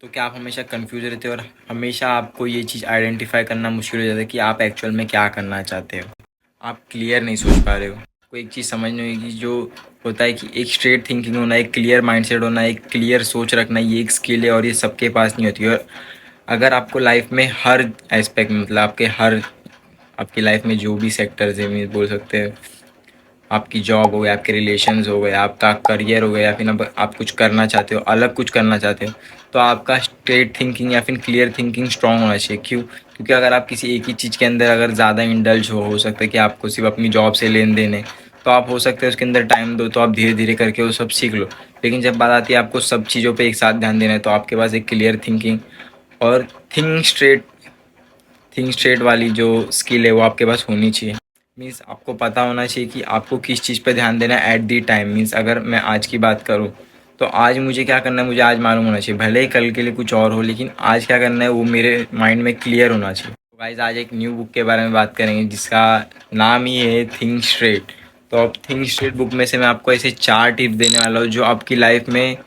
तो क्या आप हमेशा कन्फ्यूज़ रहते हो और हमेशा आपको ये चीज़ आइडेंटिफ़ाई करना मुश्किल हो जाता है कि आप एक्चुअल में क्या करना चाहते हो? आप क्लियर नहीं सोच पा रहे हो। कोई एक चीज़ समझ नहीं होगी जो होता है कि एक स्ट्रेट थिंकिंग होना, एक क्लियर माइंडसेट होना, एक क्लियर सोच रखना, ये एक स्किल है और ये सबके पास नहीं होती है। और अगर आपको लाइफ़ में हर एस्पेक्ट में मतलब आपकी लाइफ़ में जो भी सेक्टर्स हैं, मैं बोल सकते हैं आपकी जॉब हो गया, आपके रिलेशंस हो गए, आपका करियर हो गया, या फिर अब आप कुछ करना चाहते हो, अलग कुछ करना चाहते हो, तो आपका स्ट्रेट थिंकिंग या फिर क्लियर थिंकिंग स्ट्रांग होना चाहिए। क्यों? क्योंकि अगर आप किसी एक ही चीज़ के अंदर अगर ज़्यादा इंडल्ज हो सकता है कि आपको सिर्फ अपनी जॉब से लेन देन है, तो आप हो सकता है उसके अंदर टाइम दो, तो आप धीरे धीरे करके वो सब सीख लो। लेकिन जब बात आती है आपको सब चीज़ों पर एक साथ ध्यान देना है, तो आपके पास एक क्लियर थिंकिंग और थिंक स्ट्रेट थिंक स्ट्रेट वाली जो स्किल है वो आपके पास होनी चाहिए। मीन्स आपको पता होना चाहिए कि आपको किस चीज़ पे ध्यान देना है एट दी टाइम। मीन्स अगर मैं आज की बात करूँ तो आज मुझे क्या करना है, मुझे आज मालूम होना चाहिए। भले ही कल के लिए कुछ और हो, लेकिन आज क्या करना है वो मेरे माइंड में क्लियर होना चाहिए। तो गाइस आज एक न्यू बुक के बारे में बात करेंगे जिसका नाम ही है थिंक स्ट्रेट। तो अब थिंक स्ट्रेट बुक में से मैं आपको ऐसे 4 टिप्स देने वाला हूँ जो आपकी लाइफ में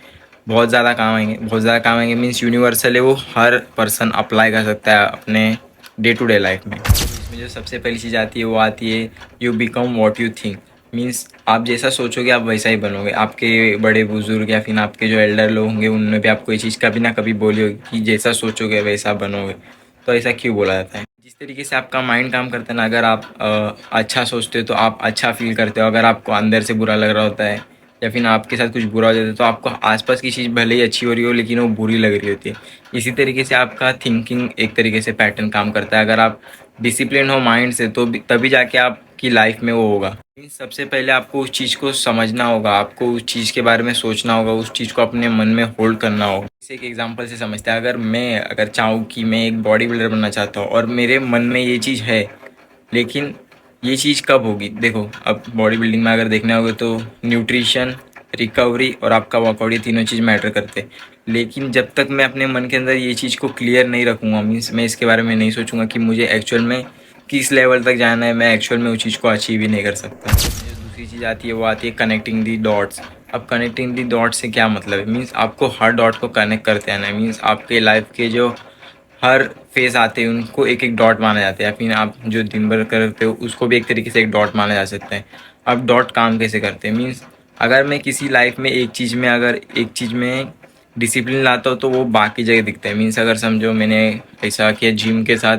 बहुत ज़्यादा काम आएंगे। बहुत ज़्यादा काम आएंगे मीन्स यूनिवर्सल है, वो हर पर्सन अप्लाई कर सकता है अपने डे टू डे लाइफ में। इसमें जो सबसे पहली चीज़ आती है वो आती है you become what you think. Means आप जैसा सोचोगे आप वैसा ही बनोगे। आपके बड़े बुजुर्ग या फिर आपके जो एल्डर लोग होंगे उनने भी आपको ये चीज़ कभी ना कभी बोली होगी कि जैसा सोचोगे वैसा बनोगे। तो ऐसा क्यों बोला जाता है? जिस तरीके से आपका माइंड काम करता है ना, अगर आप अच्छा सोचते हो तो आप अच्छा फील करते हो। अगर आपको अंदर से बुरा लग रहा होता है या फिर आपके साथ कुछ बुरा हो जाता है तो आपको आसपास की चीज़ भले ही अच्छी हो रही हो लेकिन वो बुरी लग रही होती है। इसी तरीके से आपका थिंकिंग एक तरीके से पैटर्न काम करता है। अगर आप डिसिप्लिन हो माइंड से तो तभी जाके आपकी लाइफ में वो होगा। सबसे पहले आपको उस चीज़ को समझना होगा, आपको उस चीज़ के बारे में सोचना होगा, उस चीज़ को अपने मन में होल्ड करना होगा। इसे एक एग्जांपल से समझते हैं। अगर चाहूँ कि मैं एक बॉडी बिल्डर बनना चाहता हूँ और मेरे मन में ये चीज़ है, लेकिन ये चीज़ कब होगी? देखो अब बॉडी बिल्डिंग में अगर देखना होगा तो न्यूट्रिशन, रिकवरी और आपका वर्कआउट, ये तीनों चीज़ मैटर करते हैं। लेकिन जब तक मैं अपने मन के अंदर ये चीज़ को क्लियर नहीं रखूँगा, मीन्स मैं इसके बारे में नहीं सोचूंगा कि मुझे एक्चुअल में किस लेवल तक जाना है, मैं एक्चुअल में उस चीज़ को अचीव ही नहीं कर सकता। जो दूसरी चीज़ आती है वो आती है कनेक्टिंग दी डॉट्स। अब कनेक्टिंग दी डॉट्स से क्या मतलब है? मीन्स आपको हर डॉट को कनेक्ट करते आना है। मीन्स आपके लाइफ के जो हर फेज़ आते हैं उनको एक एक डॉट माना जाता है, या फिर आप जो दिन भर करते हो उसको भी एक तरीके से एक डॉट माना जा सकता है। अब डॉट काम कैसे करते हैं? मीन्स अगर मैं किसी लाइफ में एक चीज़ में डिसिप्लिन लाता हूँ तो वो बाकी जगह दिखता है। मीन्स अगर समझो मैंने ऐसा किया जिम के साथ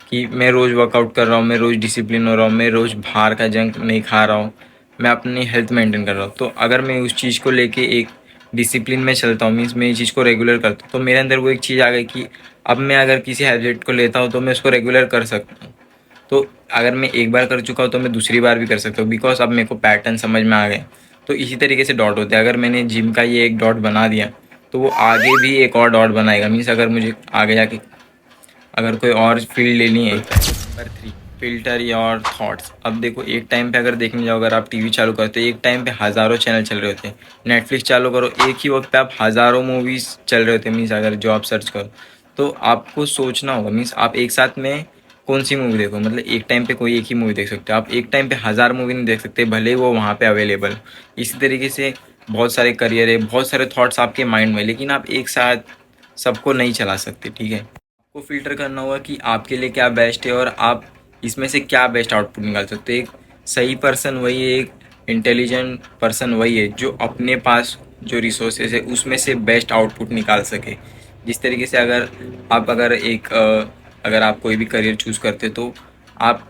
कि मैं रोज़ वर्कआउट कर रहा हूँ, मैं रोज़ डिसिप्लिन हो रहा हूँ, मैं रोज़ बाहर का जंक नहीं खा रहा हूँ, मैं अपनी हेल्थ मेंटेन कर रहा हूँ। तो अगर मैं उस चीज़ को लेके एक डिसिप्लिन में चलता हूँ, मीन्स मैं ये चीज़ को रेगुलर करता हूँ, तो मेरे अंदर वो एक चीज़ आ गई कि अब मैं अगर किसी हैबिट को लेता हूँ तो मैं उसको रेगुलर कर सकता हूँ। तो अगर मैं एक बार कर चुका हूँ तो मैं दूसरी बार भी कर सकता हूँ, बिकॉज अब मेरे को पैटर्न समझ में आ गए। तो इसी तरीके से डॉट होते हैं। अगर मैंने जिम का ये एक डॉट बना दिया तो वो आगे भी एक और डॉट बनाएगा। मीन्स अगर मुझे आगे जाके अगर कोई और फील्ड लेनी है। Number 3, filter your thoughts. अब देखो एक टाइम पे अगर देखने जाओ, अगर आप टीवी चालू करते हो एक टाइम पे हज़ारों चैनल चल रहे होते हैं। नेटफ्लिक्स चालू करो एक ही वक्त पे आप हज़ारों मूवीज़ चल रहे होते हैं। मीन्स अगर जो आप सर्च करो तो आपको सोचना होगा। मीन्स आप एक साथ में कौन सी मूवी देखो, मतलब एक टाइम पे कोई एक ही मूवी देख सकते हो। आप एक टाइम पे हज़ार मूवी नहीं देख सकते, भले ही वो वहाँ पे अवेलेबल। इसी तरीके से बहुत सारे करियर है, बहुत सारे थॉट्स आपके माइंड में, लेकिन आप एक साथ सबको नहीं चला सकते। ठीक है, आपको फ़िल्टर करना होगा कि आपके लिए क्या बेस्ट है और आप इसमें से क्या बेस्ट आउटपुट निकाल सकते हो। एक सही पर्सन वही है, एक इंटेलिजेंट पर्सन वही है जो अपने पास जो रिसोर्सेज है उसमें से बेस्ट आउटपुट निकाल सके। जिस तरीके से अगर आप कोई भी करियर चूज़ करते तो आप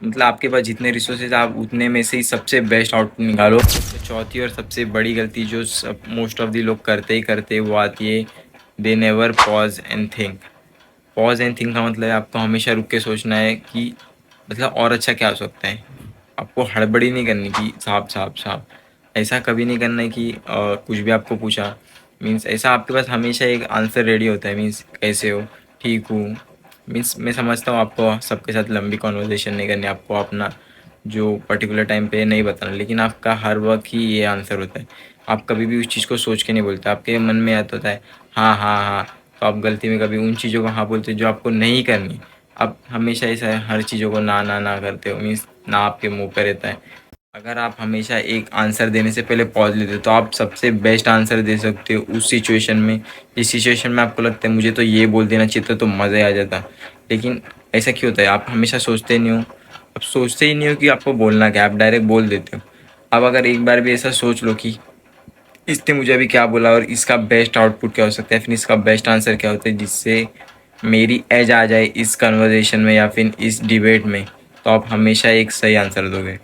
मतलब आपके पास जितने रिसोर्सेज आप उतने में से ही सबसे बेस्ट आउटपुट निकालो। तो चौथी और सबसे बड़ी गलती जो सब मोस्ट ऑफ दी लोग करते ही करते वो आती है, they never pause and think. Pause and think का मतलब है आपको हमेशा रुक के सोचना है कि मतलब और अच्छा क्या हो सकता है। आपको हड़बड़ी नहीं करनी कि साहब साहब साहब, ऐसा कभी नहीं करना है कि कुछ भी आपको पूछा मीन्स ऐसा आपके पास हमेशा एक आंसर रेडी होता है। मीन्स कैसे हो, ठीक हूँ। मीन्स मैं समझता हूँ आपको सबके साथ लंबी कॉन्वर्जेसन नहीं करनी, आपको अपना जो पर्टिकुलर टाइम पे नहीं बताना, लेकिन आपका हर वक्त ही ये आंसर होता है। आप कभी भी उस चीज़ को सोच के नहीं बोलते, आपके मन में याद होता है हाँ हाँ हाँ। तो आप गलती में कभी उन चीज़ों को हाँ बोलते हो जो आपको नहीं करनी। आप हमेशा ऐसा है हर चीज़ों को ना ना ना करते हो, मीन्स ना आपके मुंह पे रहता है। अगर आप हमेशा एक आंसर देने से पहले पॉज़ लेते हो तो आप सबसे बेस्ट आंसर दे सकते हो उस सिचुएशन में, जिस सिचुएशन में आपको लगता है मुझे तो ये बोल देना चाहिए था तो मज़ा ही आ जाता। लेकिन ऐसा क्यों होता है, आप हमेशा सोचते नहीं हो, आप सोचते ही नहीं हो कि आपको बोलना क्या है, आप डायरेक्ट बोल देते हो। अब अगर एक बार भी ऐसा सोच लो कि इसने मुझे अभी क्या बोला और इसका बेस्ट आउटपुट क्या हो सकता है, फिर इसका बेस्ट आंसर क्या होता है जिससे मेरी एज आ जाए इस कन्वर्सेशन में या फिर इस डिबेट में, तो आप हमेशा एक सही आंसर दोगे।